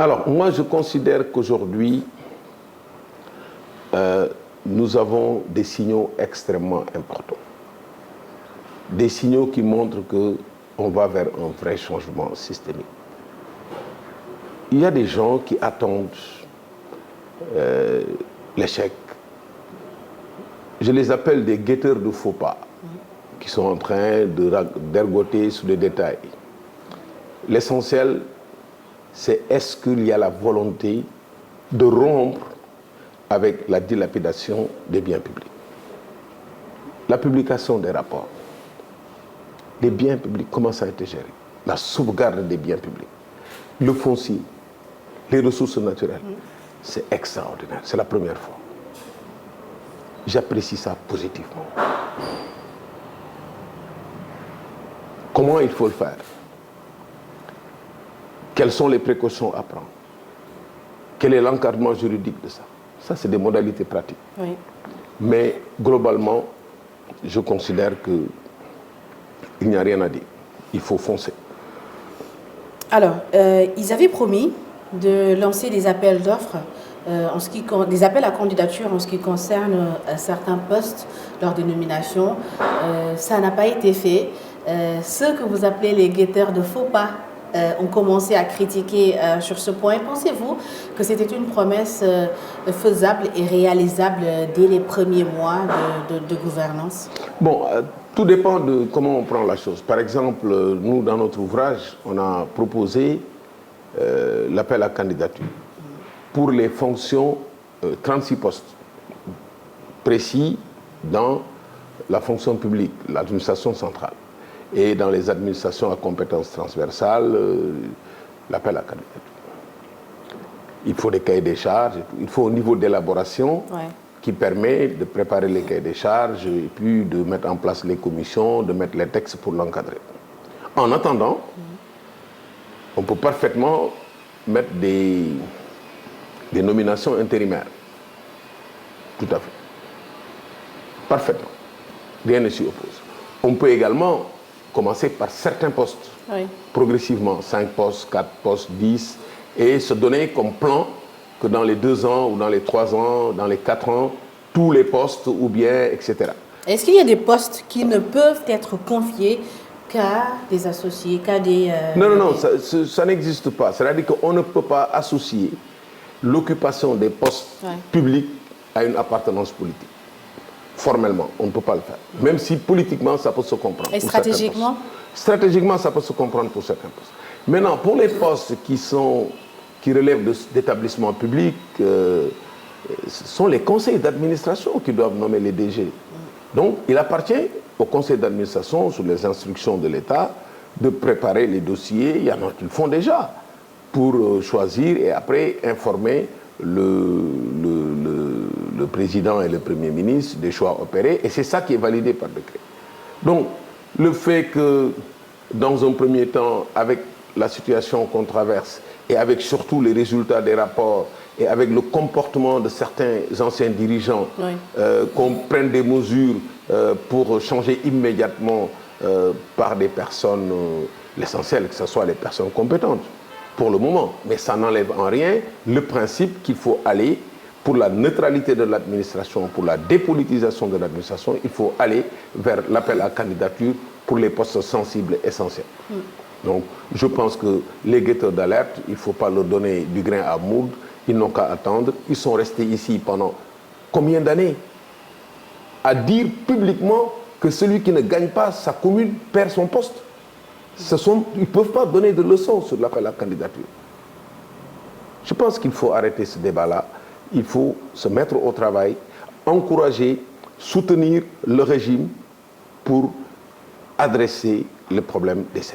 Alors, moi, je considère qu'aujourd'hui, nous avons des signaux extrêmement importants. Des signaux qui montrent qu'on va vers un vrai changement systémique. Il y a des gens qui attendent l'échec. Je les appelle des guetteurs de faux pas, qui sont en train d'ergoter sur les détails. L'essentiel, c'est est-ce qu'il y a la volonté de rompre avec la dilapidation des biens publics. La publication des rapports, des biens publics, comment ça a été géré, la sauvegarde des biens publics, le foncier, les ressources naturelles, c'est extraordinaire, c'est la première fois. J'apprécie ça positivement. Comment il faut le faire? Quelles sont les précautions à prendre? Quel est l'encadrement juridique de ça? Ça, c'est des modalités pratiques. Oui. Mais globalement, je considère qu'il n'y a rien à dire. Il faut foncer. Alors, ils avaient promis de lancer des appels d'offres, des appels à candidature en ce qui concerne certains postes lors des nominations. Ça n'a pas été fait. Ceux que vous appelez les guetteurs de faux pas ont commencé à critiquer sur ce point. Pensez-vous que c'était une promesse faisable et réalisable dès les premiers mois de gouvernance? Bon, tout dépend de comment on prend la chose. Par exemple, nous, dans notre ouvrage, on a proposé l'appel à candidature pour les fonctions, 36 postes précis dans la fonction publique, l'administration centrale. Et dans les administrations à compétences transversales, l'appel à candidature. Il faut des cahiers des charges, il faut un niveau d'élaboration qui permet de préparer les cahiers des charges et puis de mettre en place les commissions, de mettre les textes pour l'encadrer. En attendant, on peut parfaitement mettre des nominations intérimaires. Tout à fait. Parfaitement. Rien ne s'y oppose. On peut également commencer par certains postes, progressivement, 5 postes, 4 postes, 10, et se donner comme plan que dans les 2 ans ou dans les 3 ans, dans les 4 ans, tous les postes ou bien, etc. Est-ce qu'il y a des postes qui ne peuvent être confiés qu'à des associés, qu'à des... Non, ça n'existe pas. C'est-à-dire qu'on ne peut pas associer l'occupation des postes publics à une appartenance politique. Formellement, on ne peut pas le faire. Même si politiquement, ça peut se comprendre. Et stratégiquement? Stratégiquement, ça peut se comprendre pour certains postes. Maintenant, pour les postes qui relèvent d'établissements publics, ce sont les conseils d'administration qui doivent nommer les DG. Donc, il appartient au conseil d'administration, sous les instructions de l'État, de préparer les dossiers. Il y en a qui le font déjà, pour choisir et après informer le président et le premier ministre des choix opérés, et c'est ça qui est validé par décret. Donc, le fait que, dans un premier temps, avec la situation qu'on traverse, et avec surtout les résultats des rapports, et avec le comportement de certains anciens dirigeants, qu'on prenne des mesures pour changer immédiatement par des personnes, l'essentiel, que ce soit les personnes compétentes, pour le moment. Mais ça n'enlève en rien le principe qu'il faut aller pour la neutralité de l'administration, pour la dépolitisation de l'administration, il faut aller vers l'appel à candidature pour les postes sensibles et essentiels. Donc, je pense que les guetteurs d'alerte, il ne faut pas leur donner du grain à moudre, ils n'ont qu'à attendre. Ils sont restés ici pendant combien d'années à dire publiquement que celui qui ne gagne pas sa commune perd son poste. Ils ne peuvent pas donner de leçons sur l'appel à candidature. Je pense qu'il faut arrêter ce débat-là. Il faut se mettre au travail, encourager, soutenir le régime pour adresser le problème des Sénégalais.